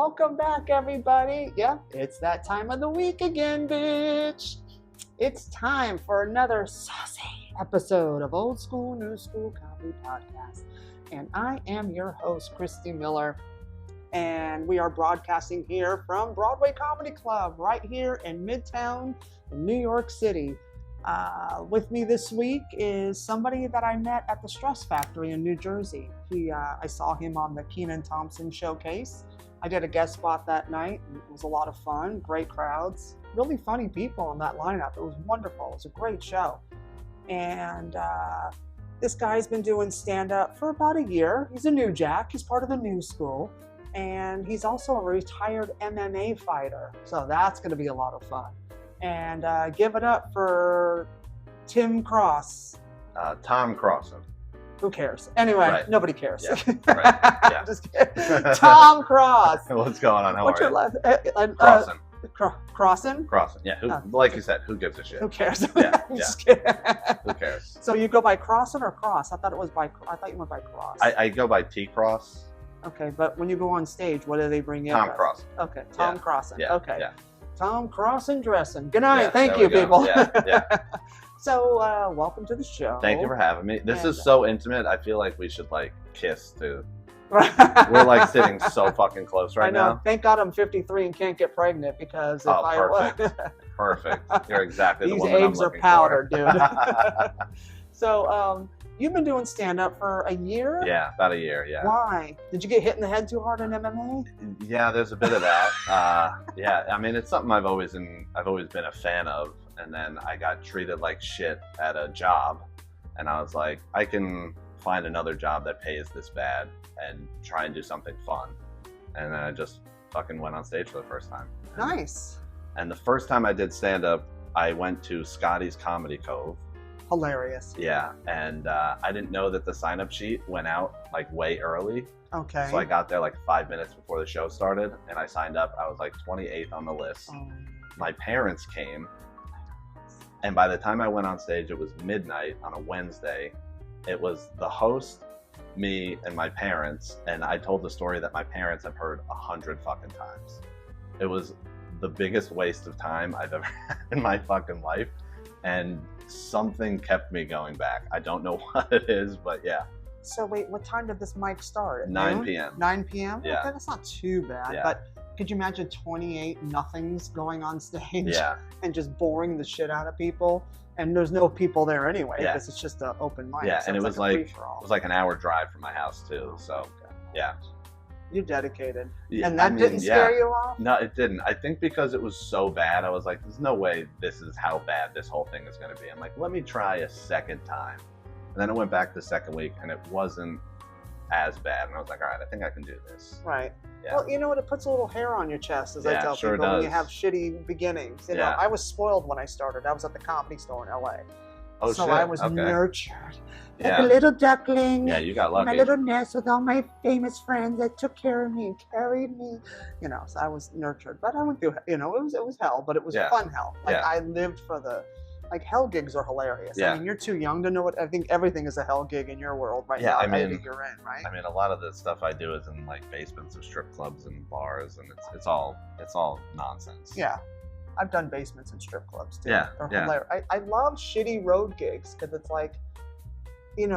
Welcome back, everybody. Yep, it's that time of the week again, bitch. It's time for another saucy episode of Old School New School Comedy Podcast. And I am your host, Christy Miller. And we are broadcasting here from Broadway Comedy Club, right here in Midtown, in New York City. With me this week is somebody that I met at the Stress Factory in New Jersey. I saw him on the Kenan Thompson showcase. I did a guest spot that night. It was a lot of fun, great crowds, really funny people in that lineup. It was wonderful. It was a great show. And this guy's been doing stand-up for about a year. He's a new jack. He's part of the new school. And he's also a retired MMA fighter. So that's going to be a lot of fun. And give it up for Tom Crossin. Who cares? Anyway, right. Nobody cares. Yeah. Right. Yeah. Just kidding. Tom Crossin. What's going on? What's your last? Crossin. Crossin? Crossin. Yeah. Like you said, who gives a shit? Who cares? Yeah. Just kidding. Who cares? So you go by Crossin or Cross? I thought you went by Cross. I go by T Cross. Okay, but when you go on stage, what do they bring in? Tom Crossin. Okay, Tom Crossin. Yeah. Okay. Yeah. Tom Crossin dressing. Good night. Yeah, Thank you, people. Yeah. So, welcome to the show. Thank you for having me. This is so intimate. I feel like we should kiss too. We're sitting so fucking close right now. I know. Thank God I'm 53 and can't get pregnant because if Perfect. You're exactly the these woman eggs I'm are looking powdered, for. dude. So, you've been doing stand-up for a year? Yeah, about a year. Yeah. Why? Did you get hit in the head too hard in MMA? Yeah, there's a bit of that. Yeah, I mean, it's something I've always been a fan of. And then I got treated like shit at a job, and I was like, I can find another job that pays this bad and try and do something fun. And then I just fucking went on stage for the first time. Nice. And the first time I did stand-up, I went to Scotty's Comedy Cove. Hilarious. Yeah, and I didn't know that the sign-up sheet went out way early. Okay. So I got there 5 minutes before the show started, and I signed up. I was 28th on the list. My parents came. And by the time I went on stage, it was midnight on a Wednesday. It was the host, me, and my parents. And I told the story that my parents have heard 100 fucking times. It was the biggest waste of time I've ever had in my fucking life. And something kept me going back. I don't know what it is, but yeah. So wait, what time did this mic start? 9 p.m. 9 p.m.? Yeah. Okay, that's not too bad. Yeah. But could you imagine 28 nothings going on stage and just boring the shit out of people? And there's no people there anyway because it's just an open mic. Yeah, so and it was it was an hour drive from my house too. So, yeah. You're dedicated. Yeah, and that didn't scare you off? No, it didn't. I think because it was so bad, I was like, there's no way this is how bad this whole thing is going to be. I'm like, let me try a second time. And then I went back the second week and it wasn't as bad. And I was like, all right, I think I can do this. Right. Yeah. Well, you know what? It puts a little hair on your chest, as I tell sure people, when does. you have shitty beginnings. You know, I was spoiled when I started. I was at the Comedy Store in LA. Oh, so shit. I was Okay. nurtured. Like Yeah. a little duckling. Yeah, you got lucky. My little nest with all my famous friends that took care of me and carried me. You know, so I was nurtured. But I went through, it was hell, but it was fun hell. I lived for the, hell gigs are hilarious. Yeah. I mean, you're too young to know what, I think everything is a hell gig in your world right now. I mean, that you're in, right? I mean, a lot of the stuff I do is in basements of strip clubs and bars, and it's all nonsense. Yeah. I've done basements and strip clubs too. Yeah, They're hilarious. I love shitty road gigs because it's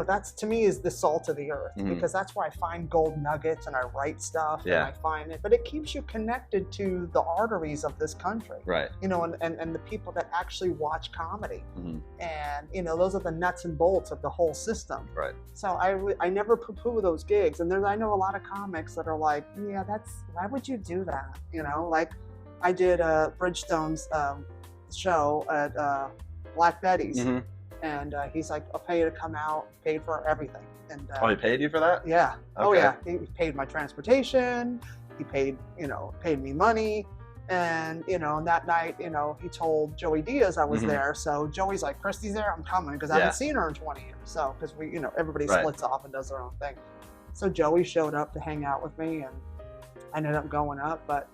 that's to me is the salt of the earth because that's where I find gold nuggets and I write stuff and I find it. But it keeps you connected to the arteries of this country. Right. And the people that actually watch comedy. And, those are the nuts and bolts of the whole system. Right. So I never poo-poo those gigs. And I know a lot of comics that are like, yeah, why would you do that? I did Bridgestone's show at Black Betty's. And he's like, I'll pay you to come out, paid for everything. And he paid you for that? Yeah. Okay. Oh yeah. He paid my transportation. He paid me money. And, and that night, he told Joey Diaz I was there. So Joey's like, Christy's there, I'm coming. Because I haven't seen her in 20 years. So, because everybody splits off and does their own thing. So Joey showed up to hang out with me and I ended up going up. But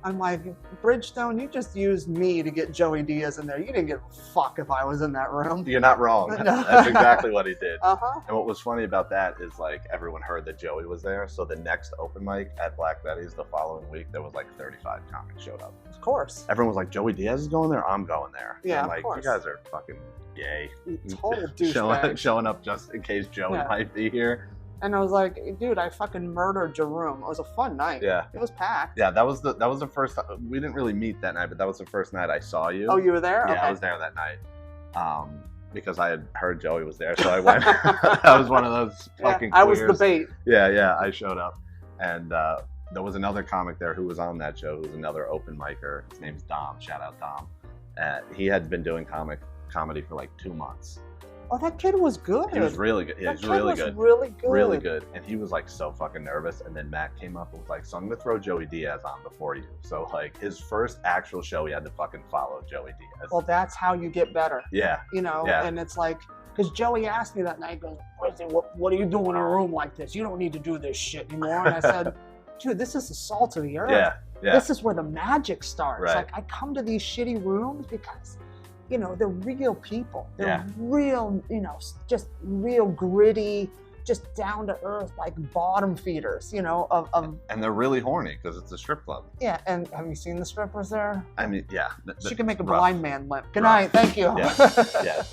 I'm like, Bridgestone, you just used me to get Joey Diaz in there. You didn't give a fuck if I was in that room. You're not wrong. No. That's exactly what he did. Uh-huh. And what was funny about that is like everyone heard that Joey was there. So the next open mic at Black Betty's the following week, there was like 35 comics showed up. Of course. Everyone was like, Joey Diaz is going there? I'm going there. Yeah, I'm of like, course. you guys are fucking gay. Total douchebag. showing up just in case Joey might be here. And I was like, dude, I fucking murdered Jerome. It was a fun night. Yeah. It was packed. Yeah, that was the first time. We didn't really meet that night, but that was the first night I saw you. Oh, you were there? Yeah, Okay. I was there that night. Because I had heard Joey was there, so I went. I was one of those fucking I queers. was the bait. Yeah, I showed up. And there was another comic there who was on that show, who was another open micer. His name's Dom. Shout out Dom. He had been doing comedy for like 2 months. Oh, that kid was good. He was really good. Yeah, That he kid was really was good. really good. Really good. And he was like so fucking nervous. And then Matt came up and was like, so I'm going to throw Joey Diaz on before you. So like his first actual show, he had to fucking follow Joey Diaz. Well, that's how you get better. Yeah. You know, Yeah. and it's like, because Joey asked me that night, he goes, what are you doing in a room like this? You don't need to do this shit anymore. And I said, dude, this is the salt of the earth. Yeah. This is where the magic starts. Right. Like, I come to these shitty rooms because, you know, they're real people. They're Yeah. real, you know, just real gritty, just down to earth, like bottom feeders, you know, of And they're really horny because it's a strip club. yeah. And have you seen the strippers there? I mean, yeah. She can make a rough. blind man limp. Good Rough. night. Thank you. Yeah.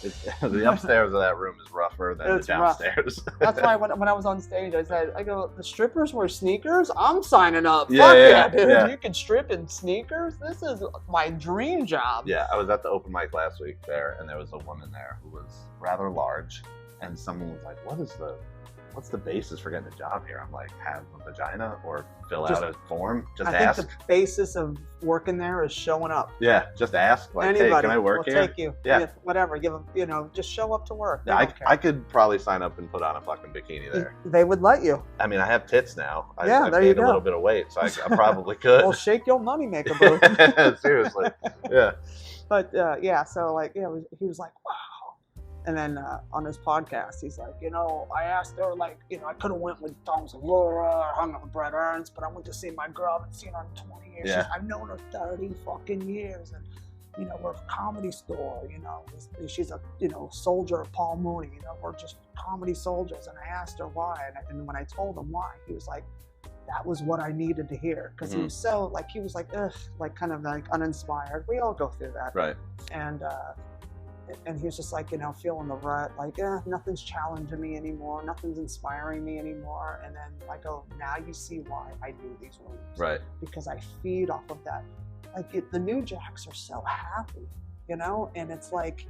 The upstairs of that room is rougher than It's the rough. downstairs. That's why when I was on stage, I go, the strippers wear sneakers? I'm signing up. Yeah, Fuck yeah, dude. yeah. You can strip in sneakers? This is my dream job. Yeah, I was at the open mic last week there, and there was a woman there who was rather large, and someone was like, what's the basis for getting a job here? I'm like, have a vagina or fill out a form? Just I ask. think the basis of working there is showing up. Yeah, just ask. Like, Anybody hey, can I work will here? take you. Yeah. Whatever. Give them, you know, just show up to work. They Yeah, don't care. I could probably sign up and put on a fucking bikini there. They would let you. I mean, I have tits now. I There you gained go. a little bit of weight, so I probably could. Well, shake your moneymaker, boo. Seriously. Yeah. But yeah, so like, yeah, he was like, wow. And then on his podcast, he's like, you know, I asked her, like, you know, I could have went with Tom Laura, hung up with Brett Ernst, but I went to see my girl. I haven't seen her in 20 years. Yeah. I've known her 30 fucking years. And, you know, we're a comedy store, you know. She's a, you know, soldier of Paul Mooney. You know, we're just comedy soldiers. And I asked her why. And when I told him why, he was like, that was what I needed to hear. Because he was so, like, he was like, ugh, like kind of like uninspired. We all go through that. Right. And he was just like, you know, feeling the rut, like, nothing's challenging me anymore, nothing's inspiring me anymore. And then I go, now you see why I do these rooms. Right. Because I feed off of that. Like, the new jacks are so happy, you know? And it's like,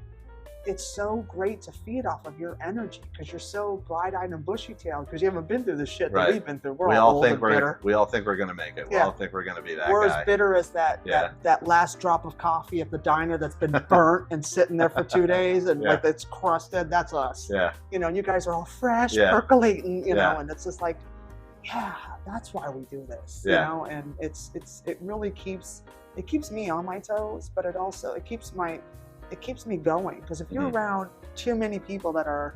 it's so great to feed off of your energy because you're so bright-eyed and bushy-tailed because you haven't been through the shit that we've been through. We all think we're gonna make it. We all think we're gonna be that we're guy. as bitter as that last drop of coffee at the diner that's been burnt and sitting there for 2 days and like it's crusted. That's us. Yeah. You know, and you guys are all fresh, percolating. You know, and it's just like, yeah, that's why we do this. You know, and it really keeps me on my toes, but it keeps me going because if you're around too many people that are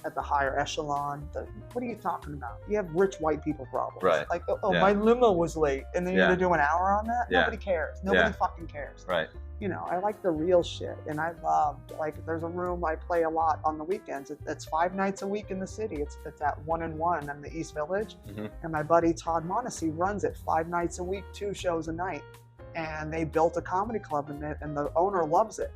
at the higher echelon, what are you talking about? You have rich white people problems. Right. Like, my limo was late and then you're going to do an hour on that? Yeah. Nobody cares. Nobody fucking cares. Right. You know, I like the real shit and I love, like, there's a room I play a lot on the weekends. It's 5 nights a week in the city. It's at 1 and 1 in the East Village. And my buddy Todd Montesey runs it 5 nights a week, 2 shows a night. And they built a comedy club in it and the owner loves it.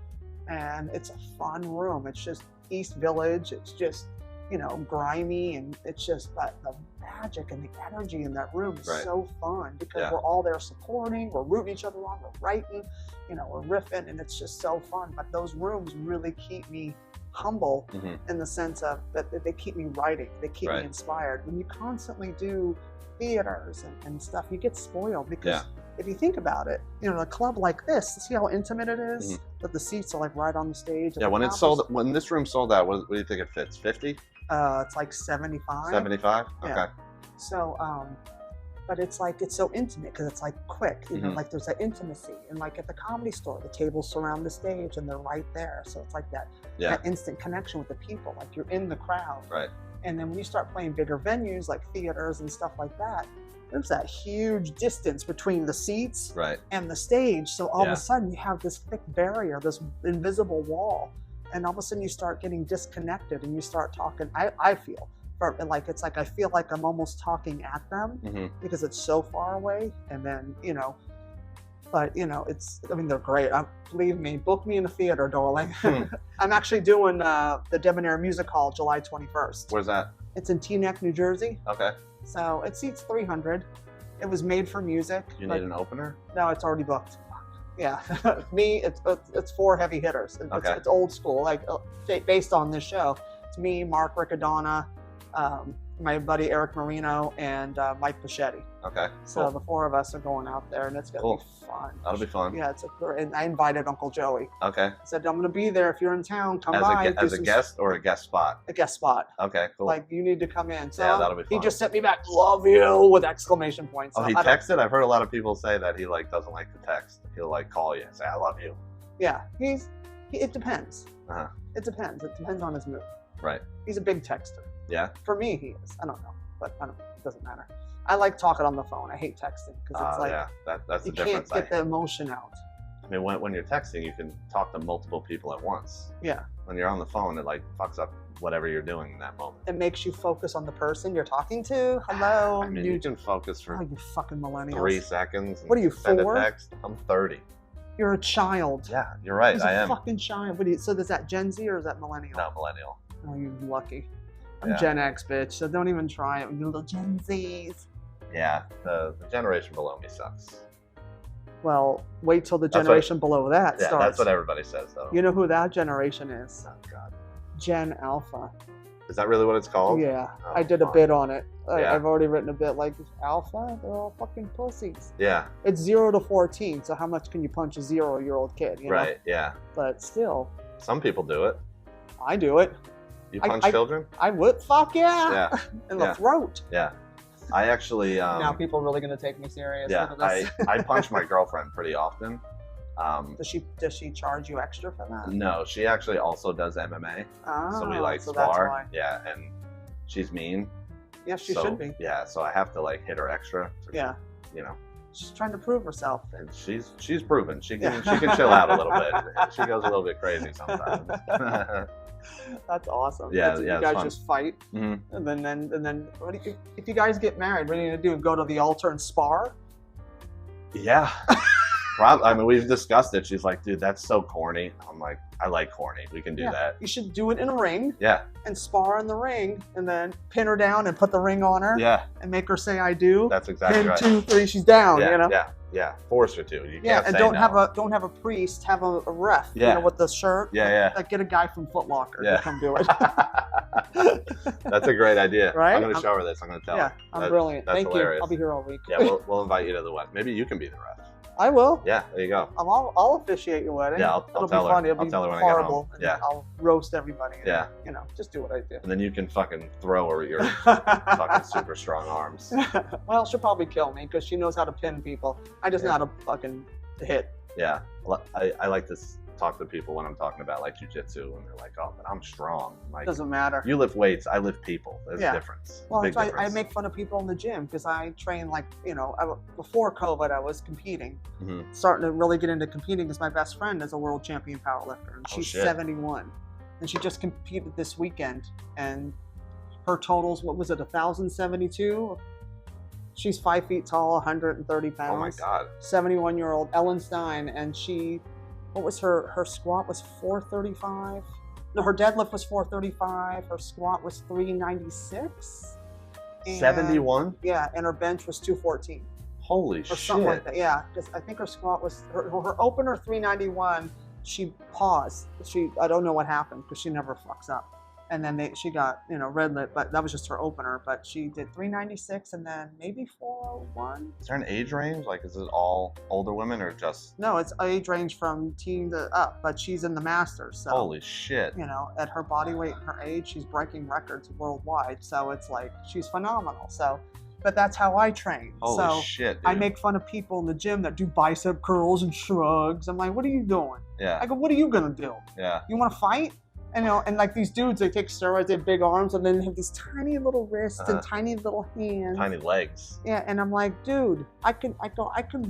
And it's a fun room. It's just East Village. It's just, you know, grimy, and it's just the magic and the energy in that room is so fun because we're all there supporting, we're rooting each other on, we're writing, you know, we're riffing, and it's just so fun. But those rooms really keep me humble in the sense of that they keep me writing, they keep me inspired. When you constantly do theaters and stuff, you get spoiled because if you think about it, you know, a club like this, see how intimate it is? That the seats are like right on the stage. Yeah, when this room sold out, what do you think it fits? 50? It's like 75. 75? Okay. Yeah. So, but it's like, it's so intimate because it's like quick, you know, like there's that intimacy. And like at the Comedy Store, the tables surround the stage and they're right there. So it's like that instant connection with the people, like you're in the crowd. Right. And then when you start playing bigger venues like theaters and stuff like that, there's that huge distance between the seats Right. and the stage. So all of a sudden you have this thick barrier, this invisible wall. And all of a sudden you start getting disconnected and you start talking. I feel like it's like I feel like I'm almost talking at them because it's so far away. And then, you know, but you know, they're great. Believe me, book me in the theater, darling. I'm actually doing the Debonair Music Hall July 21st. Where's that? It's in Teaneck, New Jersey. Okay. So it seats 300. It was made for music. You need an opener? No, it's already booked. Yeah, me. It's 4 heavy hitters. It's old school, like based on this show. It's me, Mark Riccadonna, my buddy Eric Marino, and Mike Pachetti. Okay. So the 4 of us are going out there, and it's gonna be fun. That'll be fun. Yeah, and I invited Uncle Joey. Okay. I said I'm gonna be there if you're in town. Come by. As a guest or a guest spot? A guest spot. Okay, cool. Like you need to come in. So yeah, that'll be fun. He just sent me back, "Love you" with exclamation points. Oh, he texted? I've heard a lot of people say that he like doesn't like to text. He'll like call you and say, "I love you." Yeah, it depends. Uh-huh. It depends. It depends on his mood. Right. He's a big texter. Yeah. For me, he is. I don't know, but I don't. It doesn't matter. I like talking on the phone. I hate texting because it's like that's the you difference. can't get the emotion out. I mean, when you're texting, you can talk to multiple people at once. Yeah. When you're on the phone, it like fucks up whatever you're doing in that moment. It makes you focus on the person you're talking to. Hello. I mean, you can focus for you fucking millennials. 3 seconds. And what are you, send 4? a text. I'm 30. You're a child. Yeah, you're right. He's I am. a fucking child. So is that Gen Z or is that millennial? No, millennial. Oh, you're lucky. I'm Gen X, bitch. So don't even try it. You little Gen Zs. Yeah, the generation below me sucks. Well, wait till the generation below that starts. That's what everybody says, though. You know who that generation is? Oh, God. Gen Alpha. Is that really what it's called? Yeah, oh, I did a bit on it. Yeah. I've already written a bit like Alpha. They're all fucking pussies. Yeah. It's 0 to 14. So how much can you punch a 0-year-old kid? You know? Right. Yeah. But still, some people do it. I do it. You punch children? I would. Fuck yeah. Yeah. In the throat. Yeah. I actually. Now people are really gonna take me serious. Yeah. I punch my girlfriend pretty often. Does she charge you extra for that? No, she actually also does MMA. Oh, so we like so spar. That's why. Yeah, and she's mean. Yeah, she should be. Yeah, so I have to like hit her extra. Yeah. You know. She's trying to prove herself. And she's proven she can chill out a little bit. She goes a little bit crazy sometimes. That's awesome. Yeah, you guys just fight, and then if you guys get married, what are you gonna do? Go to the altar and spar? Yeah. Probably. I mean, we've discussed it. She's like, dude, that's so corny. I'm like, I like corny. We can do that. You should do it in a ring. Yeah. And spar in the ring, and then pin her down and put the ring on her. Yeah. And make her say I do. That's exactly right. 1, 2, 3, she's down. Yeah, you know. Yeah. Force her to. You can't and say don't no. have a priest. Have a ref. Yeah. You know, with the shirt. Yeah. Like get a guy from Foot Locker to come do it. That's a great idea. Right? I'm going to show her this. I'm going to tell her. I'm brilliant. That's Thank hilarious. you. I'll be here all week. Yeah, we'll invite you to the wedding. Maybe you can be the ref. I will. Yeah, there you go. I'll officiate your wedding. Yeah, I'll tell her. It'll be tell her when horrible. I get home. Yeah. I'll roast everybody. And, yeah. You know, just do what I do. And then you can fucking throw her your fucking super strong arms. Well, she'll probably kill me because she knows how to pin people. I just know how to fucking hit. Yeah. I like to talk to people when I'm talking about like jujitsu, and they're like, "Oh, but I'm strong." Like, doesn't matter. You lift weights, I lift people. There's a difference. Well, that's why I make fun of people in the gym because I train like before COVID, I was competing, starting to really get into competing because my best friend is a world champion powerlifter, and she's 71, and she just competed this weekend, and her totals, what was it, 1,072? She's 5 feet tall, 130 pounds. Oh my God. 71-year-old Ellen Stein, and she. What was her squat was 435. No, her deadlift was 435. Her squat was 396. 71? Yeah, and her bench was 214. Holy or shit. Something like that. Yeah, because I think her squat was, her opener 391, she paused. I don't know what happened because she never fucks up. And then she got, red lit, but that was just her opener. But she did 396 and then maybe 401. Is there an age range? Like, is it all older women or just? No, it's age range from teen to up, but she's in the Masters. So, holy shit. At her body weight and her age, she's breaking records worldwide. So it's like, she's phenomenal. So, but that's how I train. Holy shit, dude. I make fun of people in the gym that do bicep curls and shrugs. I'm like, what are you doing? Yeah. I go, what are you going to do? Yeah. You want to fight? And, and like these dudes, they take steroids, they have big arms, and then they have these tiny little wrists and tiny little hands. Tiny legs. Yeah, and I'm like, dude, I can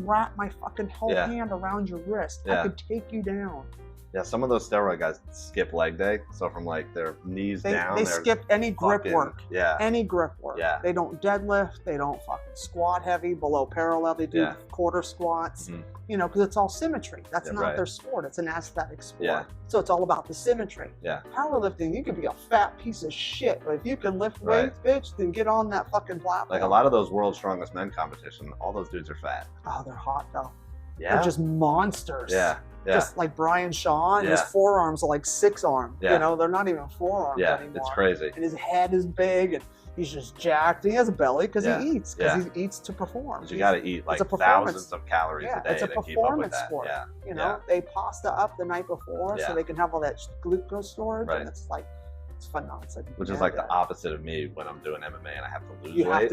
wrap my fucking whole hand around your wrist. I could take you down. Yeah, some of those steroid guys skip leg day. So from like their knees down, they skip any grip work. Yeah. Any grip work. Yeah. They don't deadlift. They don't fucking squat heavy below parallel. They do quarter squats. Because it's all symmetry. That's not their sport. It's an aesthetic sport. Yeah. So it's all about the symmetry. Yeah. Powerlifting, you could be a fat piece of shit, but if you can lift weights, bitch, then get on that fucking platform. Like a lot of those World's Strongest Men competition, all those dudes are fat. Oh, they're hot though. Yeah. They're just monsters. Yeah. Yeah. Just like Brian Shaw, and his forearms are like 6-arm. Yeah. They're not even forearms anymore. It's crazy. And his head is big, and he's just jacked. And he has a belly because he eats. Because he eats to perform. You got to eat like thousands of calories a day it's a to keep up with performance that. sport. Yeah. They pasta up the night before so they can have all that glucose storage, and it's like it's phenomenal. Which is like the opposite of me when I'm doing MMA and I have to lose weight.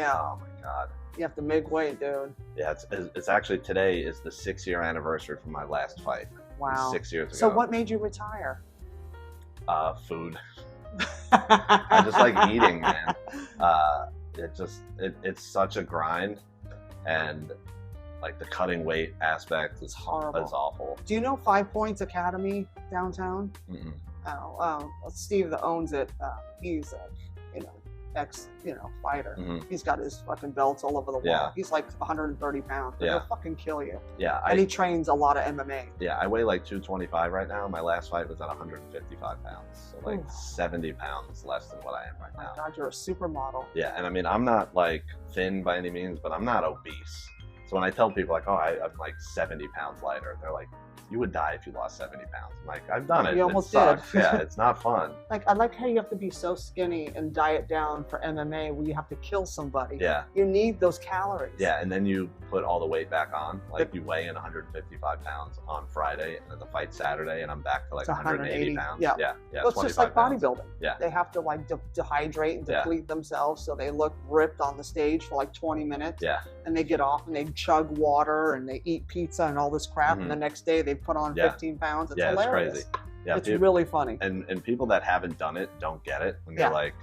Oh my god. You have to make weight, dude. Yeah, it's actually today is the 6-year anniversary from my last fight. Wow. 6 years ago. So what made you retire? Food. I just like eating, man. It's such a grind, and like the cutting weight aspect is horrible. It's awful. Do you know 5 Points Academy downtown? Mm-mm. Steve that owns it, he's ex fighter. He's got his fucking belts all over the wall. He's like 130 pounds. He'll fucking kill you. And he trains a lot of MMA. I weigh like 225 right now. My last fight was at 155 pounds, so like 70 pounds less than what I am right now. God, you're a supermodel. Yeah, and I mean, I'm not like thin by any means, but I'm not obese. So when I tell people like, oh, I'm like 70 pounds lighter, they're like, you would die if you lost 70 pounds. I'm like, I've done it. You almost did. did. Yeah, it's not fun. I like how you have to be so skinny and diet down for MMA where you have to kill somebody. Yeah. You need those calories. Yeah, and then you put all the weight back on. Like you weigh in 155 pounds on Friday, and then the fight Saturday, and I'm back to like 180 pounds. Yeah. Well, it's just like bodybuilding. Yeah. They have to like dehydrate and deplete themselves so they look ripped on the stage for like 20 minutes. Yeah. And they get off and they chug water and they eat pizza and all this crap, and the next day they put on 15 pounds. It's hilarious. It's crazy. Yeah, it's really funny. And people that haven't done it don't get it when you're like,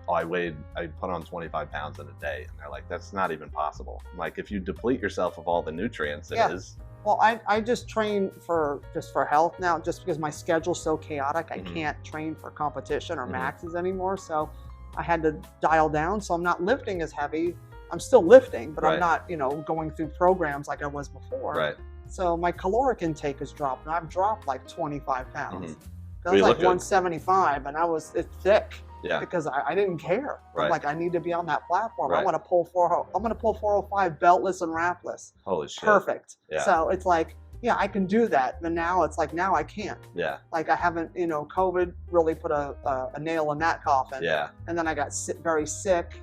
oh, I put on 25 pounds in a day, and they're like, that's not even possible. Like, if you deplete yourself of all the nutrients, it is. Well, I just train for health now, just because my schedule's so chaotic. I can't train for competition or maxes anymore, so I had to dial down. So I'm not lifting as heavy. I'm still lifting, but I'm not, going through programs like I was before. Right. So my caloric intake has dropped, and I've dropped like 25 pounds. I Well, was like 175, and it's thick. Yeah. Because I didn't care. Right. I'm like, I need to be on that platform. Right. I'm gonna pull 405 beltless and wrapless. Holy shit. Perfect. Yeah. So it's like, I can do that. But now it's like, now I can't. Yeah. Like I haven't, COVID really put a nail in that coffin. Yeah. And then I got very sick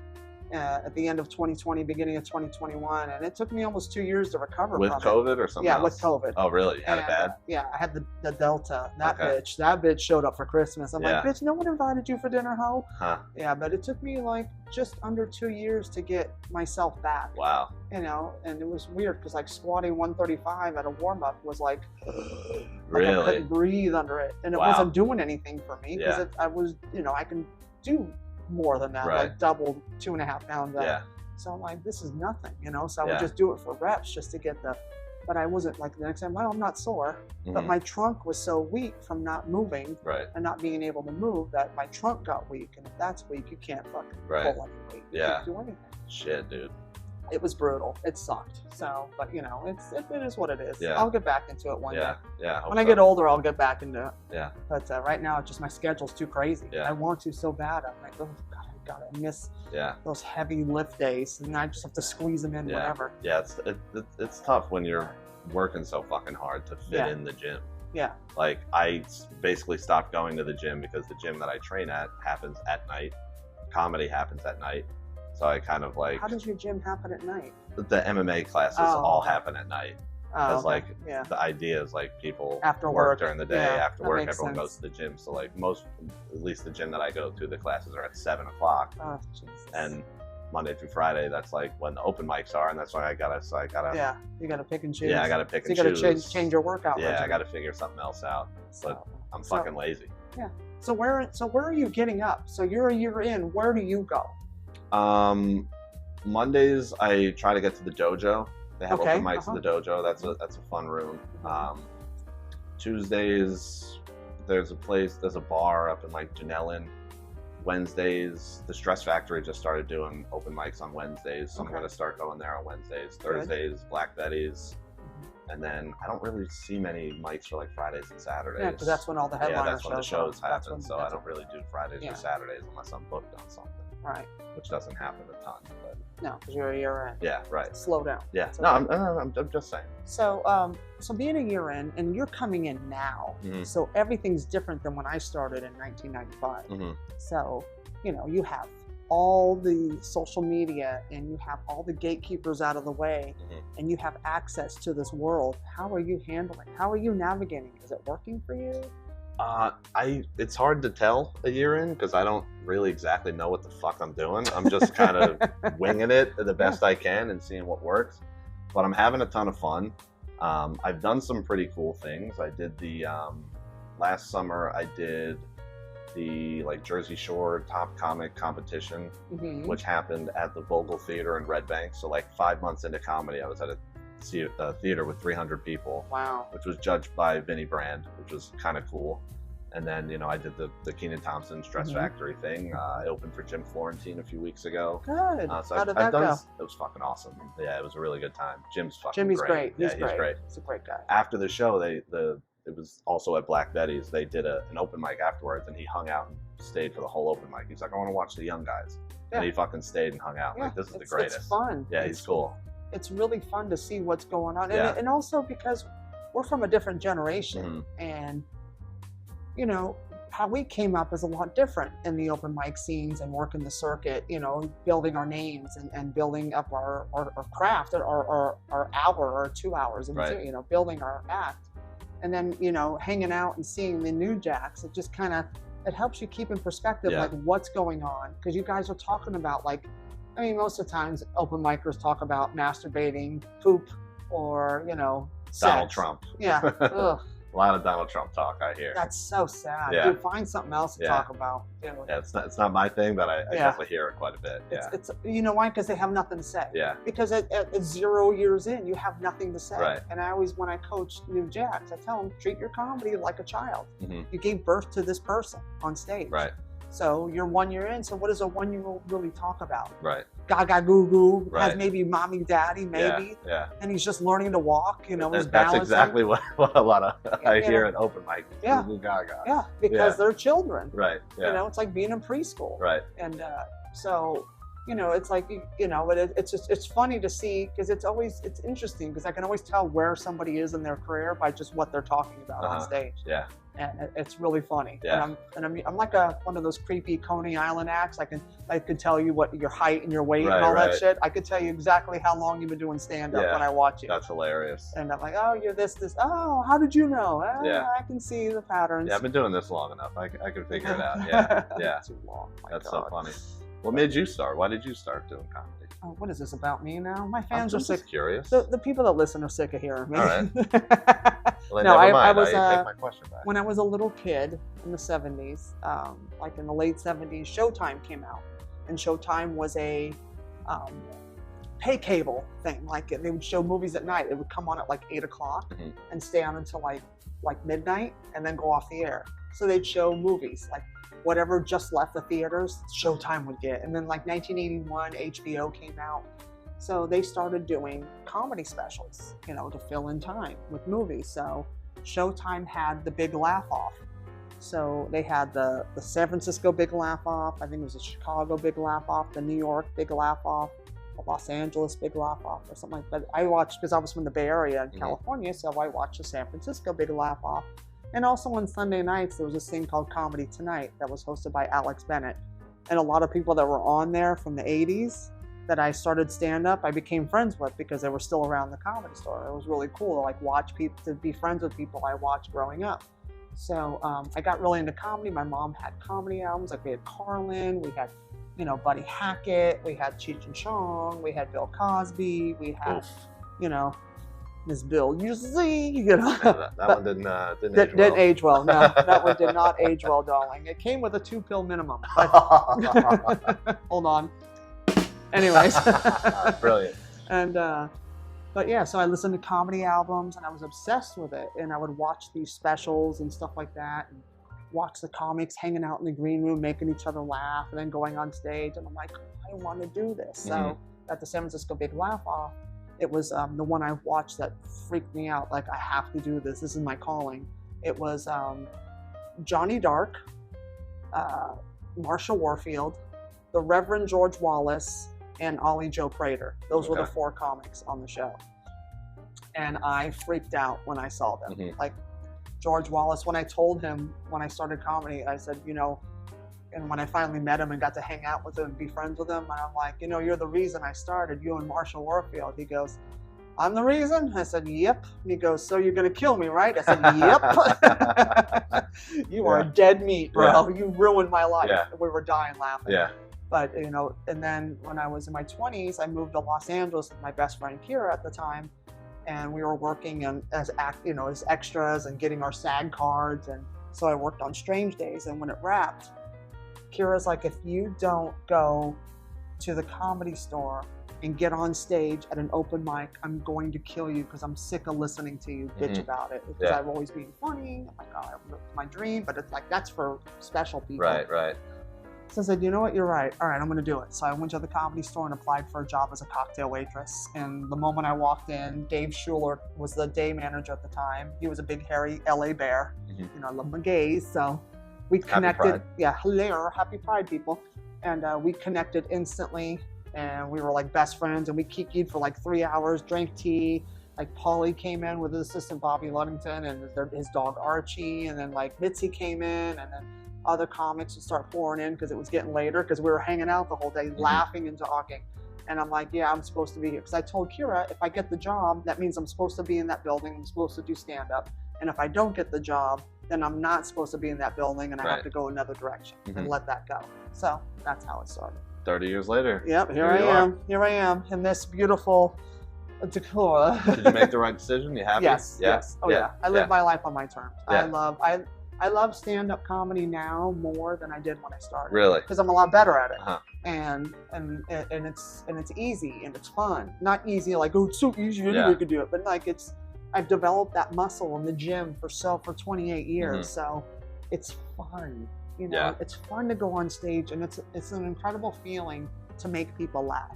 at the end of 2020, beginning of 2021, and it took me almost 2 years to recover with from COVID or something else? With COVID. Oh, really? You had it bad? I had the Delta. That bitch showed up for Christmas. I'm like, bitch, no one invited you for dinner, ho? Huh. Yeah, but it took me like just under 2 years to get myself back. Wow. And it was weird because like squatting 135 at a warm-up was like, really? I couldn't breathe under it, and it wasn't doing anything for me because I was, I can do more than that, like double 2.5 pounds. So I'm like, this is nothing, so I would just do it for reps just to get but I wasn't like the next time, well, I'm not sore, but my trunk was so weak from not moving and not being able to move that my trunk got weak, and if that's weak, you can't fucking pull any weight. You can't do anything. Shit, dude. It was brutal. It sucked. So, but it is what it is. Yeah. I'll get back into it one day. Yeah. When I get older, I'll get back into it. Yeah. But right now, it's just my schedule's too crazy. Yeah. I want to so bad. I'm like, oh God, I miss those heavy lift days, and I just have to squeeze them in whenever. Yeah, it's tough when you're working so fucking hard to fit in the gym. Yeah. Like I basically stopped going to the gym because the gym that I train at happens at night. Comedy happens at night. So I kind of like... How does your gym happen at night? The MMA classes all happen at night. Because the idea is like people after work during the day. After work, everyone sense. goes to the gym. So like at least the gym that I go to, the classes are at 7 o'clock. Oh, Jesus. And Monday through Friday, that's like when the open mics are, and that's why I gotta. Yeah, you gotta pick and choose. Yeah, I gotta pick and choose. You gotta change your workout. Yeah, I gotta figure something else out. But I'm fucking lazy. Yeah. So where are you getting up? So you're a year in. Where do you go? Mondays I try to get to the dojo. They have open mics uh-huh. at the dojo. That's a fun room. Tuesdays there's a bar up in like Janellen. Wednesdays, the Stress Factory just started doing open mics on Wednesdays, so I'm going to start going there on Wednesdays. Thursdays, Black Betty's, and then I don't really see many mics for like Fridays and Saturdays. Yeah, because that's when all the headliner that's when the shows happen, so I don't really do Fridays or Yeah. Saturdays unless I'm booked on something. Right. Which doesn't happen a ton, but No, because you're a year in. yeah, right. Slow down. Yeah, It's no, okay. I'm just saying. So being a year in, and you're coming in now, so everything's different than when I started in 1995. So, you know, you have all the social media and you have all the gatekeepers out of the way, and you have access to this world. How are you handling? How are you navigating? Is it working for you? It's hard to tell a year in because I don't really exactly know what the fuck I'm doing. I'm just kind of winging it the best I can and seeing what works. But I'm having a ton of fun. I've done some pretty cool things. I did the last summer. I did the like Jersey Shore Top Comic competition, which happened at the Vogel Theater in Red Bank. So like 5 months into comedy, I was at a theater with 300 people. Wow. Which was judged by Vinnie Brand, which was kind of cool. And then, you know, I did the Kenan Thompson Stress Factory thing. I opened for Jim Florentine a few weeks ago. Good. So How did that go? It was fucking awesome. Yeah, it was a really good time. Jimmy's great. Yeah, He's great. He's a great guy. After the show, it was also at Black Betty's. They did an open mic afterwards, and he hung out and stayed for the whole open mic. He's like, I want to watch the young guys. Yeah. And he fucking stayed and hung out. Yeah. Like, this is the greatest. It's fun. Yeah, he's cool. It's really fun to see what's going on. Yeah. And also because we're from a different generation, and, you know, how we came up is a lot different in the open mic scenes and working the circuit, you know, building our names and building up our craft, our hour or 2 hours, and you know, building our act. And then, you know, hanging out and seeing the new jacks, it just kind of, it helps you keep in perspective, like what's going on. Because you guys are talking about, like, I mean, most of the times open micers talk about masturbating, poop, or, you know, sex. Donald Trump. Yeah. Ugh. A lot of Donald Trump talk, I hear. That's so sad. Yeah. Dude, find something else to talk about. You know. Yeah, it's not my thing, but I definitely hear it quite a bit. Yeah. It's you know why? Because they have nothing to say. Yeah. Because at 0 years in, you have nothing to say. Right. And I always, when I coach new jacks, I tell them, treat your comedy like a child. Mm-hmm. You gave birth to this person on stage. Right. So you're 1 year in. So what does a 1-year-old really talk about? Right. Gaga goo goo, Right. has maybe mommy, daddy, maybe. Yeah. And he's just learning to walk, you know, he's That's balancing. exactly what a lot of I you hear know. at open mic. Yeah. Goo goo gaga. Yeah, because they're children. Right. Yeah. You know, it's like being in preschool. Right. And so, you know, it's like, you know, but it's funny to see, because it's interesting, because I can always tell where somebody is in their career by just what they're talking about on stage. Yeah. And it's really funny. Yeah. And I'm like one of those creepy Coney Island acts. I could tell you what your height and your weight and all that shit. I could tell you exactly how long you've been doing stand up when I watch you. That's hilarious. And I'm like, oh, you're this. Oh, how did you know? I can see the patterns. Yeah, I've been doing this long enough. I can figure it out. Yeah. Yeah. Too long. That's so funny. What made you start? Why did you start doing comedy? Oh, what is this about me now? My fans are sick. I'm just curious. The people that listen are sick of hearing me. All right. Well, No, never mind. I was I take my question back. when I was a little kid in the 70s, like in the late 70s, Showtime came out, and Showtime was a pay cable thing. Like they would show movies at night. It would come on at like 8 o'clock and stay on until like midnight, and then go off the air. So they'd show movies like whatever just left the theaters, Showtime would get. And then like 1981, HBO came out. So they started doing comedy specials, you know, to fill in time with movies. So Showtime had the Big Laugh Off. So they had the San Francisco Big Laugh Off. I think it was the Chicago Big Laugh Off, the New York Big Laugh Off, the Los Angeles Big Laugh Off, or something like that. I watched, because I was from the Bay Area in California, so I watched the San Francisco Big Laugh Off. And also on Sunday nights, there was this thing called Comedy Tonight that was hosted by Alex Bennett. And a lot of people that were on there from the 80s that I started stand-up, I became friends with because they were still around the Comedy Store. It was really cool to watch people, to be friends with people I watched growing up. So I got really into comedy. My mom had comedy albums. Like we had Carlin, we had, you know, Buddy Hackett, we had Cheech and Chong, we had Bill Cosby, we had, you know, Miss Bill, you see, you know. Yeah, that one didn't age well. Didn't age well. No, that one did not age well, darling. It came with a 2-pill minimum. But hold on. Anyways. Brilliant. And but yeah, so I listened to comedy albums and I was obsessed with it. And I would watch these specials and stuff like that, and watch the comics hanging out in the green room, making each other laugh, and then going on stage. And I'm like, I want to do this. So at the San Francisco Big Laugh Off, it was the one I watched that freaked me out. Like, I have to do this. This is my calling. It was Johnny Dark, Marsha Warfield, the Reverend George Wallace, and Ollie Joe Prater. Those were the 4 comics on the show. And I freaked out when I saw them. Like, George Wallace, when I told him when I started comedy, I said, you know, and when I finally met him and got to hang out with him and be friends with him, and I'm like, you know, you're the reason I started, you and Marsha Warfield. He goes, I'm the reason? I said, yep. And he goes, so you're going to kill me, right? I said, yep. You are dead meat, bro. You ruined my life. We were dying laughing. But, you know, and then when I was in my 20s, I moved to Los Angeles with my best friend Kira at the time. And we were working as extras and getting our SAG cards. And so I worked on Strange Days. And when it wrapped, Kira's like, if you don't go to the Comedy Store and get on stage at an open mic, I'm going to kill you because I'm sick of listening to you bitch about it. Because I've always been funny. I'm like, oh, it's my dream. But it's like, that's for special people. Right. So I said, you know what, you're right. All right, I'm going to do it. So I went to the Comedy Store and applied for a job as a cocktail waitress. And the moment I walked in, Dave Schuler was the day manager at the time. He was a big, hairy LA bear. You know, I love my gays. So we connected. Hilarious. Happy Pride, people. And we connected instantly. And we were like best friends. And we kikied for like 3 hours, drank tea. Like, Paulie came in with his assistant, Bobby Ludington, and his dog, Archie. And then, like, Mitzi came in. And then other comics would start pouring in because it was getting later because we were hanging out the whole day, laughing and talking. And I'm like, yeah, I'm supposed to be here. Because I told Kira, if I get the job, that means I'm supposed to be in that building. I'm supposed to do stand-up. And if I don't get the job, then I'm not supposed to be in that building and I have to go another direction and let that go. So that's how it started. 30 years later. Yep, here I am in this beautiful decor. Did you make the right decision? You happy? Yes. Oh yeah. I live my life on my terms. I love stand-up comedy now more than I did when I started. Really? Because I'm a lot better at it, and it's easy and it's fun. Not easy like, oh, it's so easy, anybody could do it, but like I've developed that muscle in the gym for 28 years, so it's fun. You know, it's fun to go on stage, and it's an incredible feeling to make people laugh.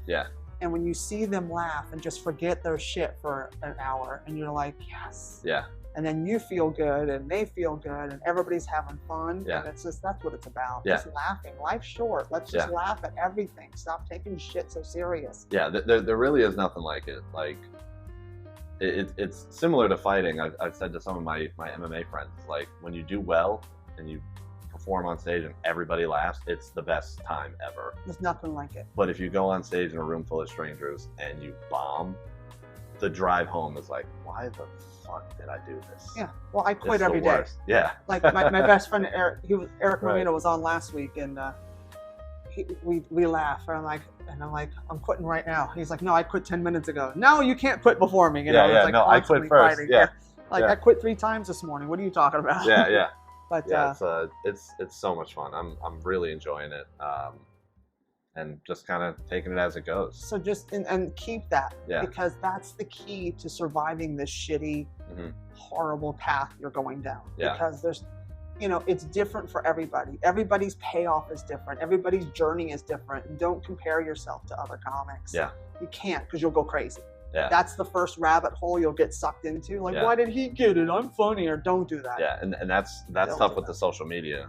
And when you see them laugh and just forget their shit for an hour, and you're like, yes. And then you feel good and they feel good and everybody's having fun. And it's just, that's what it's about. Just laughing. Life's short. Let's just laugh at everything. Stop taking shit so serious. There really is nothing like it. Like, it's similar to fighting. I've said to some of my MMA friends, like, when you do well and you perform on stage and everybody laughs, it's the best time ever. There's nothing like it. But if you go on stage in a room full of strangers and you bomb, the drive home is like, why the fuck did I do this? Well, I quit every day. Like my best friend Eric Marino was on last week, and we laugh, and I'm like, I'm quitting right now. He's like, no, I quit 10 minutes ago. No, you can't quit before me. You know, it's like no, I quit first. Fighting. I quit 3 times this morning. What are you talking about? But it's so much fun. I'm really enjoying it. And just kind of taking it as it goes. So just and keep that, because that's the key to surviving this shitty, horrible path you're going down. Because there's, it's different for everybody. Everybody's payoff is different. Everybody's journey is different. And don't compare yourself to other comics. You can't, because you'll go crazy. That's the first rabbit hole you'll get sucked into. Like, why did he get it? I'm funnier. Don't do that. And that's tough with the social media.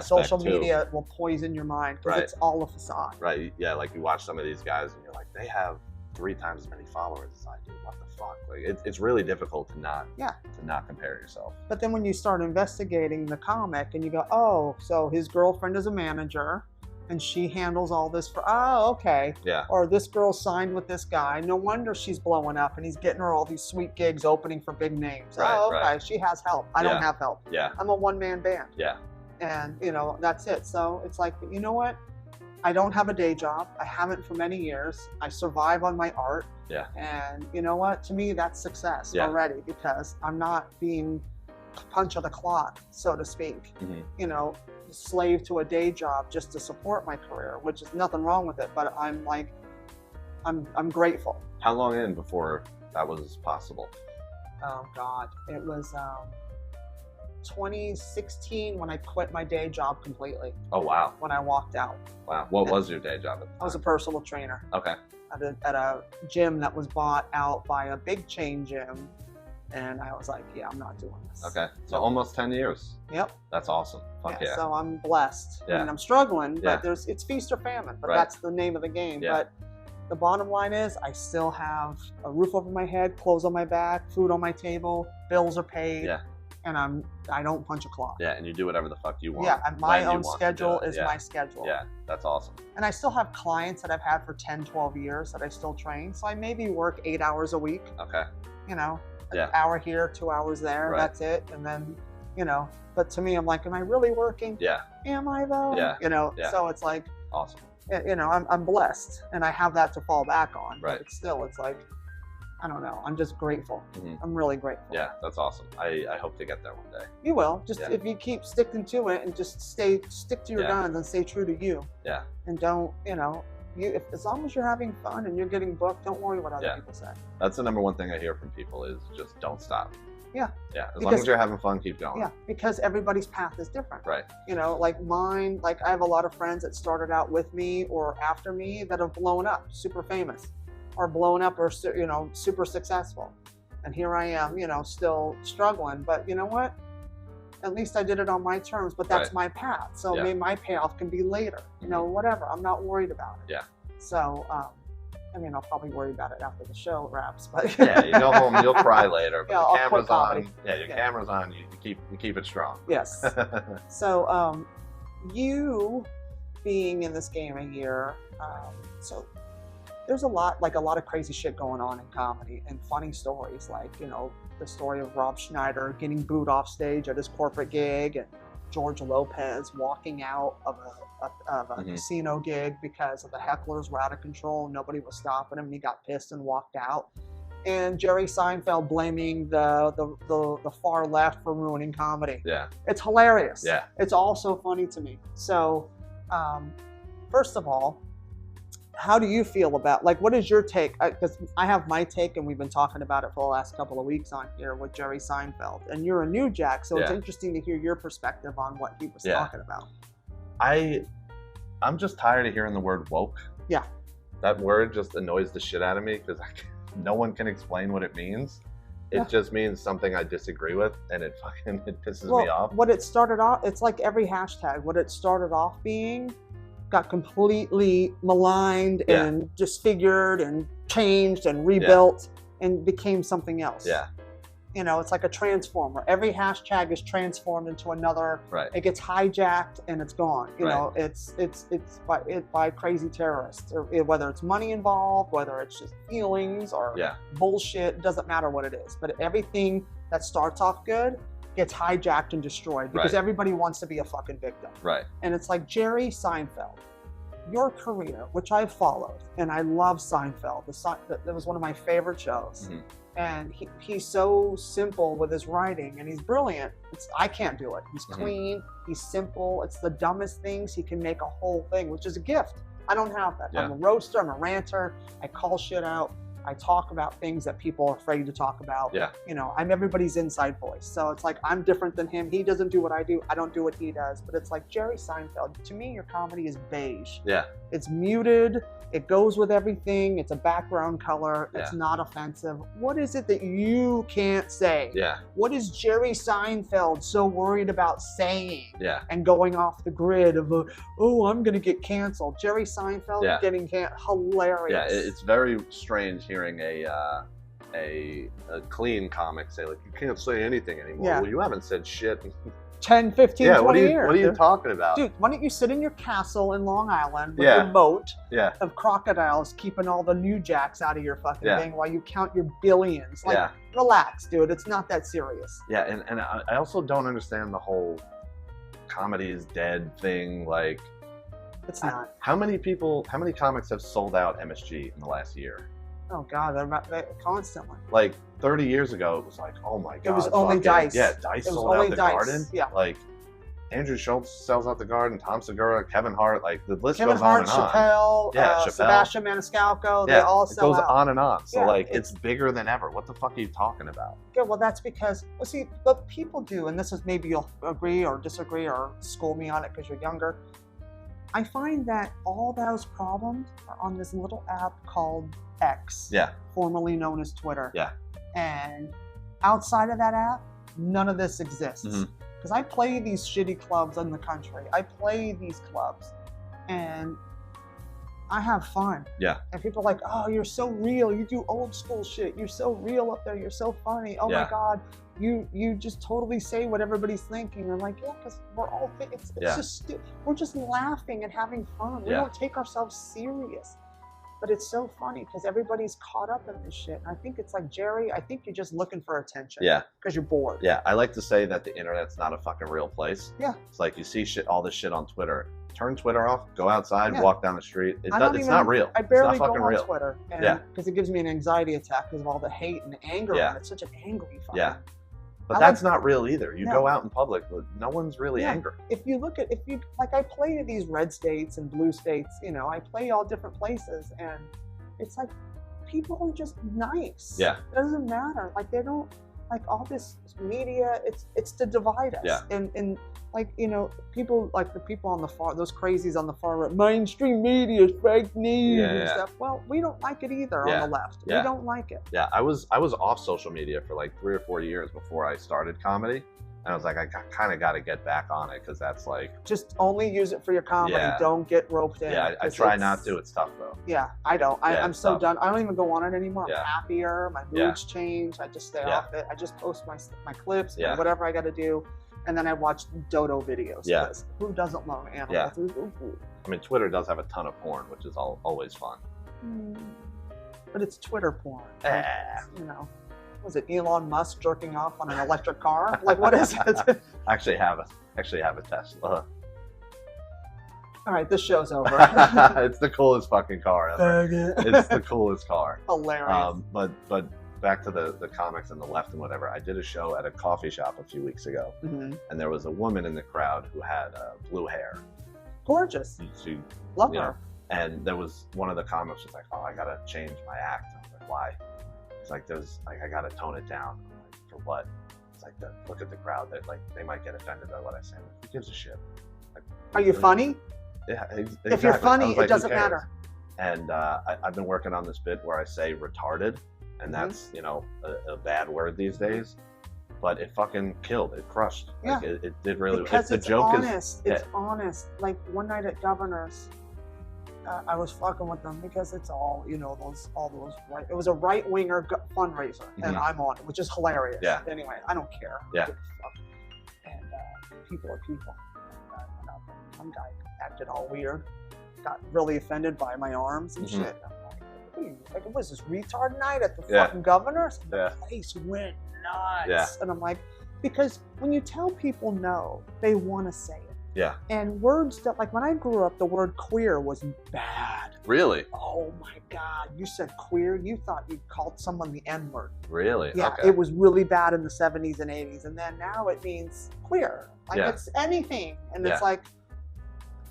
Social media will poison your mind because it's all a facade. Like you watch some of these guys and you're like, they have 3 times as many followers as I do. What the fuck? Like, it's really difficult to not compare yourself. But then when you start investigating the comic and you go, oh, so his girlfriend is a manager and she handles all this okay. Or this girl signed with this guy. No wonder she's blowing up and he's getting her all these sweet gigs opening for big names. Okay. She has help. I don't have help. I'm a one-man band. And, that's it. So it's like, but you know what? I don't have a day job. I haven't for many years. I survive on my art. Yeah. And you know what? To me, that's success already, because I'm not being punch of the clock, so to speak. You know, slave to a day job just to support my career, which is nothing wrong with it. But I'm like, I'm grateful. How long in before that was possible? Oh God, it was 2016 when I quit my day job completely. Oh wow. When I walked out. Wow. What was your day job at the time? I was a personal trainer. Okay. At a gym that was bought out by a big chain gym, and I was like, yeah, I'm not doing this. Okay. So almost 10 years. Yep. That's awesome. Fuck yeah. So I'm blessed. Yeah. I mean, I'm struggling, Yeah. but it's feast or famine, but Right. that's the name of the game. Yeah. But the bottom line is I still have a roof over my head, clothes on my back, food on my table, bills are paid. Yeah. And I don't punch a clock. Yeah, and you do whatever the fuck you want. Yeah, and my when you own want to schedule do it. is Yeah. my schedule. Yeah, that's awesome. And I still have clients that I've had for 10, 12 years that I still train. So I maybe work 8 hours a week, Okay. you know, Yeah. an hour here, 2 hours there, Right. that's it. And then, you know, but to me, I'm like, am I really working? Yeah. Am I though? Yeah. You know, Yeah. so it's like, Awesome. you know, I'm blessed and I have that to fall back on. Right. But it's still, it's like, I don't know. I'm just grateful. Mhm. I'm really grateful. Yeah, that's awesome. I hope to get there one day. You will. Just Yeah. if you keep sticking to it and just stick to your Yeah. guns and stay true to you. Yeah. And don't, you know, as long as you're having fun and you're getting booked, don't worry what other Yeah. people say. That's the number one thing I hear from people is just don't stop. Yeah. Yeah. As long Because- as you're having fun, keep going. Yeah, because everybody's path is different. Right. You know, like mine, like I have a lot of friends that started out with me or after me that have blown up, super famous, or blown up or, you know, super successful. And here I am, you know, still struggling. But you know what? At least I did it on my terms, but that's Right. my path. So Yeah. maybe my payoff can be later. You know, whatever. I'm not worried about it. Yeah. So, I mean, I'll probably worry about it after the show wraps, but Yeah, you go home, you'll cry later, but Yeah, the I'll camera's quit comedy. on. Yeah, your Yeah. camera's on. You keep it strong. yes. So, you being in this game a year, so there's a lot of crazy shit going on in comedy and funny stories, like, you know, the story of Rob Schneider getting booed off stage at his corporate gig, and George Lopez walking out of a casino gig because of the hecklers were out of control. Nobody was stopping him, and he got pissed and walked out. And Jerry Seinfeld blaming the far left for ruining comedy. Yeah. It's hilarious. Yeah. It's all so funny to me. So, first of all, how do you feel about, like, what is your take? Because I have my take, and we've been talking about it for the last couple of weeks on here with Jerry Seinfeld. And you're a new Jack, so it's Yeah. interesting to hear your perspective on what he was Yeah. talking about. I'm just tired of hearing the word woke. Yeah. That word just annoys the shit out of me because no one can explain what it means. It Yeah. just means something I disagree with, and it pisses me off. What it started off, it's like every hashtag. What it started off being got completely maligned Yeah. and disfigured and changed and rebuilt and became something else. Yeah. You know, it's like a transformer. Every hashtag is transformed into another. Right. It gets hijacked and it's gone. You Right. know, it's by crazy terrorists, or whether it's money involved, whether it's just feelings or Yeah. bullshit. It doesn't matter what it is. But everything that starts off good gets hijacked and destroyed because Right. everybody wants to be a fucking victim. Right. And it's like Jerry Seinfeld, your career, which I followed, and I love Seinfeld. That was one of my favorite shows. Mhm. And he's so simple with his writing, and he's brilliant. I can't do it. He's clean, he's simple. It's the dumbest things. He can make a whole thing, which is a gift. I don't have that. Yeah. I'm a roaster, I'm a ranter. I call shit out. I talk about things that people are afraid to talk about. Yeah. You know, I'm everybody's inside voice. So it's like, I'm different than him. He doesn't do what I do. I don't do what he does. But it's like Jerry Seinfeld. To me, your comedy is beige. Yeah. It's muted. It goes with everything. It's a background color. It's Yeah. not offensive. What is it that you can't say? Yeah. What is Jerry Seinfeld so worried about saying Yeah. and going off the grid of, I'm going to get canceled? Jerry Seinfeld Yeah. getting hilarious. Yeah. It's very strange hearing a clean comic say, like, you can't say anything anymore. Yeah. Well, you haven't said shit. 10, 15, Yeah. 20 What are years. you talking about? Dude, why don't you sit in your castle in Long Island with Yeah. your moat Yeah. of crocodiles keeping all the new jacks out of your fucking Yeah. thing while you count your billions? Like, Yeah. relax, dude. It's not that serious. Yeah. And I also don't understand the whole comedy is dead thing. Like, It's not. How many comics have sold out MSG in the last year? Oh God, they're constantly. Like 30 years ago, it was like, oh my God. It was only Dice. Yeah, Dice sold out the Garden. Yeah. Like, Andrew Schultz sells out the Garden, Tom Segura, Kevin Hart, like the list Kevin goes Hart, on and on. Chappelle, Chappelle. Sebastian Maniscalco, they all sell out. It goes on and on. So Yeah, like it's bigger than ever. What the fuck are you talking about? Yeah, well that's because, well see, what people do, and this is maybe you'll agree or disagree or school me on it because you're younger, I find that all those problems are on this little app called X, formerly known as Twitter. Yeah. And outside of that app, none of this exists. Because I play these shitty clubs in the country. I play these clubs and I have fun. Yeah. And people are like, oh, you're so real. You do old school shit. You're so real up there. You're so funny. Oh my God. You just totally say what everybody's thinking. I'm like, yeah, because we're all, it's just, we're just laughing and having fun. We don't take ourselves serious. But it's so funny because everybody's caught up in this shit. And I think it's like, Jerry, I think you're just looking for attention. Yeah. Because you're bored. Yeah. I like to say that the internet's not a fucking real place. Yeah. It's like you see all this shit on Twitter. Turn Twitter off, go outside, walk down the street. It's not real. I barely it's not go on real. Twitter. Because it gives me an anxiety attack because of all the hate and anger. And it's such an angry fucking. Yeah. But that's not real either. You go out in public, but no one's really angry. If you like I play these red states and blue states, you know, I play all different places and it's like people are just nice. Yeah. It doesn't matter. Like they don't, like all this media, it's to divide us. Yeah. And like, you know, people like the people on the far, those crazies on the far right, mainstream media is fake news and stuff. Well, we don't like it either on the left. We don't like it. Yeah, I was off social media for like 3 or 4 years before I started comedy. And I was like, I kind of got to get back on it because that's like... Just only use it for your comedy. Yeah. Don't get roped in. Yeah, I try not to. It's tough, though. Yeah, I don't. I'm so done. I don't even go on it anymore. I'm happier. My moods change. I just stay off it. I just post my clips, whatever I got to do. And then I watch dodo videos. Yeah. Who doesn't love animals? Yeah. I mean, Twitter does have a ton of porn, which is always fun. But it's Twitter porn. You know. Was it Elon Musk jerking off on an electric car? Like, what is it? I actually have a Tesla. All right, this show's over. It's the coolest fucking car ever. It's the coolest car. Hilarious. But back to the comics and the left and whatever. I did a show at a coffee shop a few weeks ago, and there was a woman in the crowd who had blue hair. Gorgeous. She love her. And there was one of the comics was like, "Oh, I gotta change my act." I was like, "Why?" It's like I gotta tone it down. I'm like, for what? It's like look at the crowd. That like they might get offended by what I say. Like, who gives a shit? Like, are you funny? Yeah, exactly. If you're funny, it doesn't matter. And I've been working on this bit where I say retarded, and that's a bad word these days. But it fucking killed. It crushed. Yeah. Like, it did really. Because it's honest. It's honest. Like one night at Governor's. I was fucking with them because it's all, all those right. It was a right-winger fundraiser, and I'm on it, which is hilarious. Yeah. Anyway, I don't care. Yeah. And people are people. One guy acted all weird, got really offended by my arms and shit. I'm like, it was this retard night at the fucking Governor's. The place went nuts. Yeah. And I'm like, because when you tell people no, they want to say it. Yeah. And words that, like when I grew up, the word queer was bad. Really? Oh my God. You said queer, you thought you called someone the N-word. Really? Yeah. Okay. It was really bad in the 70s and 80s. And then now it means queer. Like it's anything. And it's like,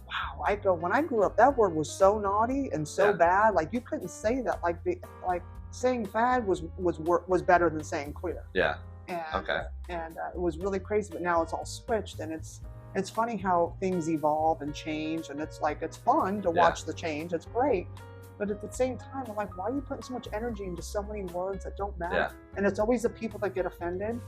wow. When I grew up, that word was so naughty and so bad. Like you couldn't say that. Like saying fag was better than saying queer. Yeah. And, and it was really crazy. But now it's all switched, and it's funny how things evolve and change, and it's like it's fun to watch the change. It's great, but at the same time, I'm like, why are you putting so much energy into so many words that don't matter? Yeah. And it's always the people that get offended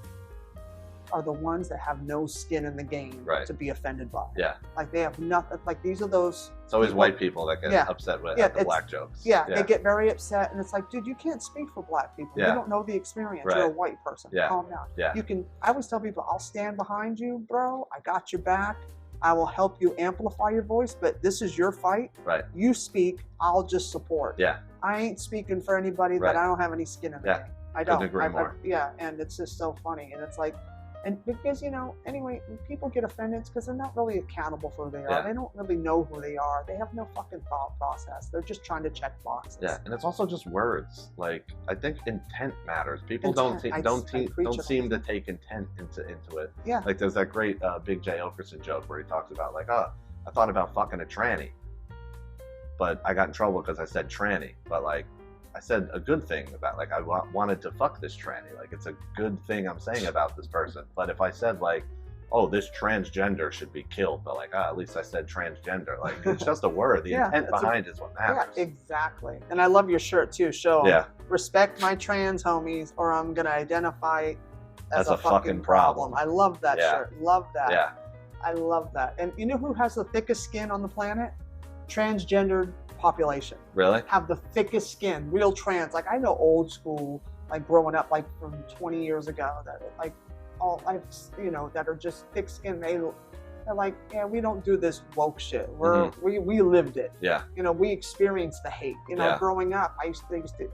are the ones that have no skin in the game to be offended by. Yeah, like they have nothing. Like these are those. It's always white people that get upset with the black jokes. Yeah, they get very upset, and it's like, dude, you can't speak for black people. You don't know the experience. You're a white person. Calm down. Yeah. You can. I always tell people, I'll stand behind you, bro. I got your back. I will help you amplify your voice, but this is your fight. Right. You speak. I'll just support. Yeah. I ain't speaking for anybody that I don't have any skin in the game. I don't. Couldn't agree more. And it's just so funny, and it's like. And because, anyway, when people get offended, it's because they're not really accountable for who they are. Yeah. They don't really know who they are. They have no fucking thought process. They're just trying to check boxes. Yeah, and it's also just words. Like, I think intent matters. People Intent. don't preach seem it. to take intent into it. Yeah. Like, there's that great Big J Okerson joke where he talks about, like, I thought about fucking a tranny, but I got in trouble because I said tranny. But, like, I said a good thing about, like, I wanted to fuck this tranny. Like, it's a good thing I'm saying about this person. But if I said, like, oh, this transgender should be killed, but, like, at least I said transgender. Like, it's just a word. The intent behind is what matters. Yeah, exactly. And I love your shirt, too. Show 'em, respect my trans homies, or I'm going to identify as a fucking problem. I love that shirt. Love that. Yeah. I love that. And you know who has the thickest skin on the planet? Transgendered population. Really? Have the thickest skin, real trans. Like, I know old school, like growing up, like from 20 years ago, that like all I've, that are just thick skin. They're like, yeah, we don't do this woke shit. We lived it. Yeah. We experienced the hate. Growing up,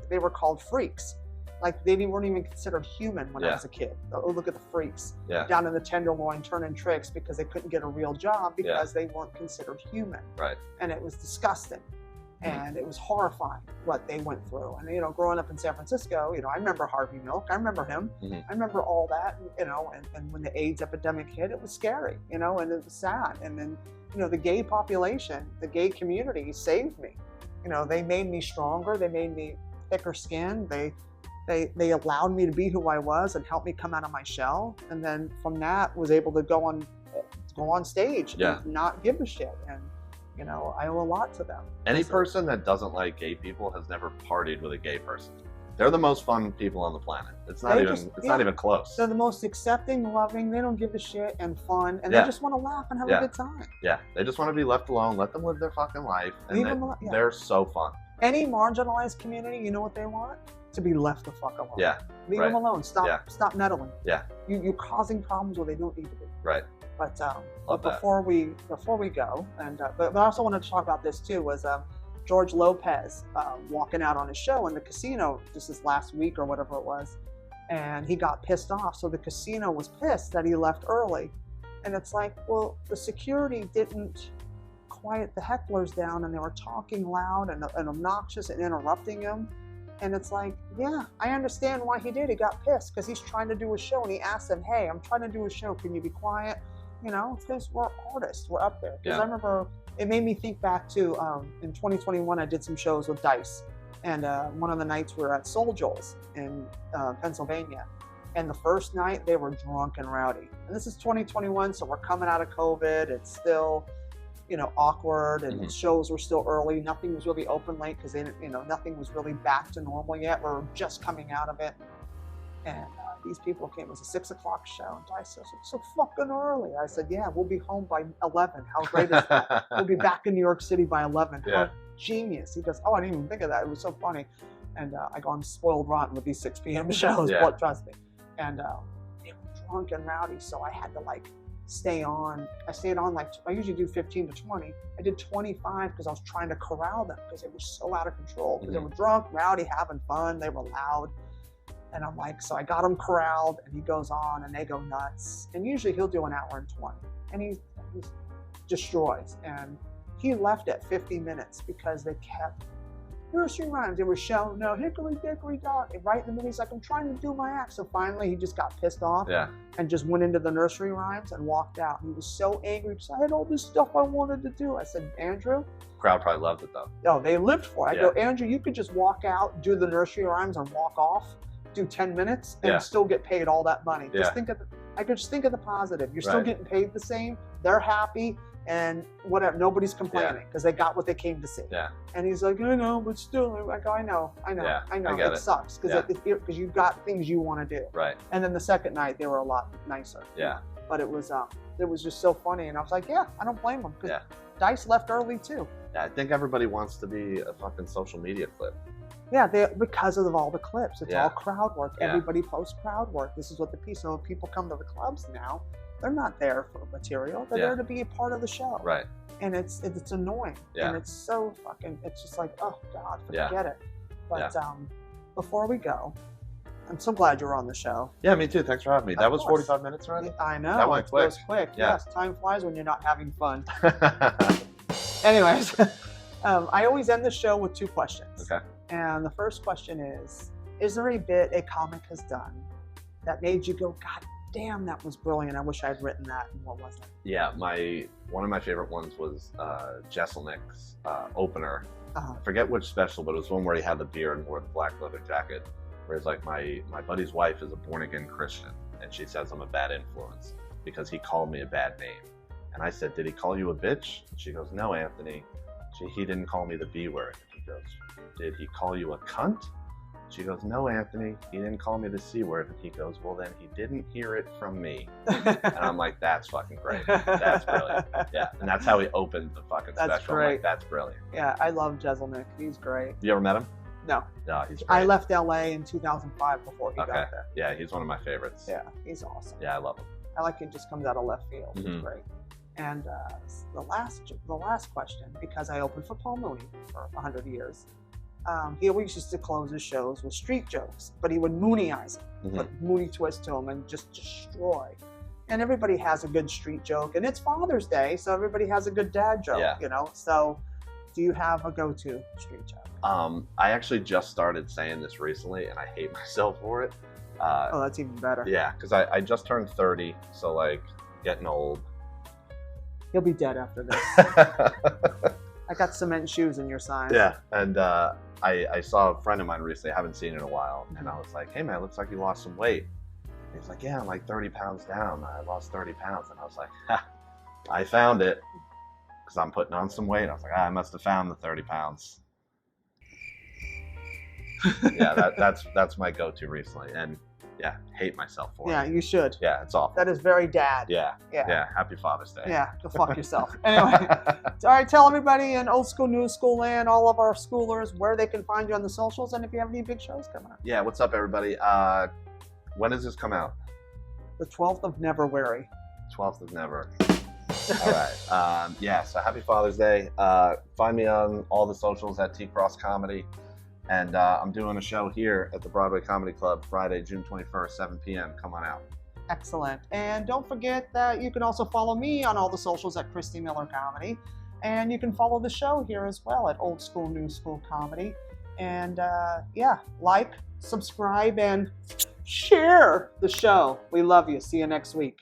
they were called freaks. Like, they weren't even considered human when I was a kid. Oh, look at the freaks down in the Tenderloin turning tricks because they couldn't get a real job because they weren't considered human. Right. And it was disgusting. And it was horrifying what they went through. And, growing up in San Francisco, I remember Harvey Milk. I remember him. I remember all that, and when the AIDS epidemic hit, it was scary, and it was sad. And then, the gay population, the gay community saved me. They made me stronger. They made me thicker skinned. They allowed me to be who I was and helped me come out of my shell. And then from that, was able to go on stage and not give a shit. And I owe a lot to them. Any person that doesn't like gay people has never partied with a gay person. They're the most fun people on the planet. It's not even close. They're the most accepting, loving. They don't give a shit and fun, and they just want to laugh and have a good time. Yeah, they just want to be left alone. Let them live their fucking life. And they're so fun. Any marginalized community, you know what they want? To be left the fuck alone. Yeah. Leave them alone. Stop meddling. Yeah. You're causing problems where they don't need to be. Right. But before we go, and but I also wanted to talk about this too, was George Lopez walking out on his show in the casino just this last week or whatever it was, and he got pissed off. So the casino was pissed that he left early, and it's like, well, the security didn't quiet the hecklers down, and they were talking loud and obnoxious and interrupting him. And it's like, yeah, I understand why he did. He got pissed because he's trying to do a show, and he asked them, hey, I'm trying to do a show. Can you be quiet? Because we're artists. We're up there. Because I remember it made me think back to in 2021, I did some shows with Dice. And one of the nights we were at Soul Joel's in Pennsylvania. And the first night, they were drunk and rowdy. And this is 2021, so we're coming out of COVID. It's still, awkward, and shows were still early. Nothing was really open late because nothing was really back to normal yet. We're just coming out of it. And these people came. It was a 6 o'clock show. And Dice says, it's so fucking early. I said, yeah, we'll be home by 11. How great is that? We'll be back in New York City by 11. Yeah. How genius. He goes, oh, I didn't even think of that. It was so funny. And I go, I'm spoiled rotten with these 6 p.m. shows. Yeah. Trust me. And they were drunk and rowdy, so I had to stay on. I stayed on I usually do 15 to 20. I did 25 because I was trying to corral them because they were so out of control. Because they were drunk, rowdy, having fun. They were loud. And I'm like, so I got him corralled, and he goes on, and they go nuts. And usually he'll do an hour and 20, and he destroys. And he left at 50 minutes because they kept nursery rhymes. They were shouting, no, hickory dickory dock. And right in the middle, he's like, I'm trying to do my act. So finally, he just got pissed off and just went into the nursery rhymes and walked out. He was so angry because I had all this stuff I wanted to do. I said, Andrew. Crowd probably loved it, though. No, they lived for it. I go, Andrew, you could just walk out, do the nursery rhymes, and walk off. Do 10 minutes and still get paid all that money. Just think of I could just think of the positive. You're still getting paid the same. They're happy, and whatever. Nobody's complaining because they got what they came to see. Yeah. And he's like, I know, but still, I go, I know. It sucks because you've got things you want to do. Right. And then the second night they were a lot nicer. Yeah. But it was just so funny, and I was like, yeah, I don't blame them because Dice left early too. Yeah, I think everybody wants to be a fucking social media clip. Yeah, because of all the clips. It's all crowd work. Everybody posts crowd work. This is what the piece. So if people come to the clubs now, they're not there for material. They're there to be a part of the show. Right. And it's annoying. Yeah. And it's so fucking. It's just like, oh God, forget it. But before we go, I'm so glad you were on the show. Yeah, me too. Thanks for having me. Of That was course. 45 minutes already? I know. That went It quick. goes quick. Yeah. Yes, time flies when you're not having fun. Anyways, I always end the show with 2 questions. Okay. And the first question is there a bit a comic has done that made you go, God damn, that was brilliant. I wish I had written that. And what was it? Yeah, one of my favorite ones was Jesselnick's opener. Uh-huh. I forget which special, but it was one where he had the beard and wore the black leather jacket. Where it's like, my buddy's wife is a born-again Christian, and she says I'm a bad influence because he called me a bad name. And I said, did he call you a bitch? And she goes, no, Anthony. He didn't call me the B word. And he goes, did he call you a cunt? She goes, no, Anthony, he didn't call me the C word. And he goes, well, then he didn't hear it from me. And I'm like, that's fucking great. That's brilliant. Yeah, and that's how he opened the fucking That's special. great. I'm like, that's brilliant. Yeah, I love Jesselnick. He's great. You ever met him? No. No, he's great. I left LA in 2005 before he got there. Yeah, he's one of my favorites. Yeah, he's awesome. Yeah, I love him. I like it just comes out of left field. Mhm. He's great. And the last question, because I opened for Paul Mooney for 100 years, he always used to close his shows with street jokes, but he would Mooney-ize them, Mhm. put Mooney twist to them, and just destroy. And everybody has a good street joke, and it's Father's Day, so everybody has a good dad joke, Yeah. you know? So do you have a go-to street joke? I actually just started saying this recently, and I hate myself for it. Oh, that's even better. Yeah, because I just turned 30, so like getting old. He'll be dead after this. I got cement shoes in your sign. Yeah, and I saw a friend of mine recently, I haven't seen in a while, and I was like, hey man, looks like you lost some weight. And he's like, yeah, I'm like 30 pounds down. I lost 30 pounds. And I was like, ha, I found it, because I'm putting on some weight. I was like, I must have found the 30 pounds. Yeah, that's my go-to recently, and yeah, hate myself for Yeah, it. you should. Yeah, it's awful. That is very dad. Yeah, Yeah. yeah. Happy Father's Day. Yeah, go fuck yourself. Anyway, all right, tell everybody in old school, new school land, all of our schoolers, where they can find you on the socials, and if you have any big shows coming up. Yeah, what's up, everybody? When does this come out? The 12th of Neverwary. 12th of Never. All right. Yeah, so happy Father's Day. Find me on all the socials at T Cross Comedy. And I'm doing a show here at the Broadway Comedy Club Friday, June 21st, 7 p.m. Come on out. Excellent. And don't forget that you can also follow me on all the socials at Christy Miller Comedy. And you can follow the show here as well at Old School New School Comedy. And yeah, like, subscribe, and share the show. We love you. See you next week.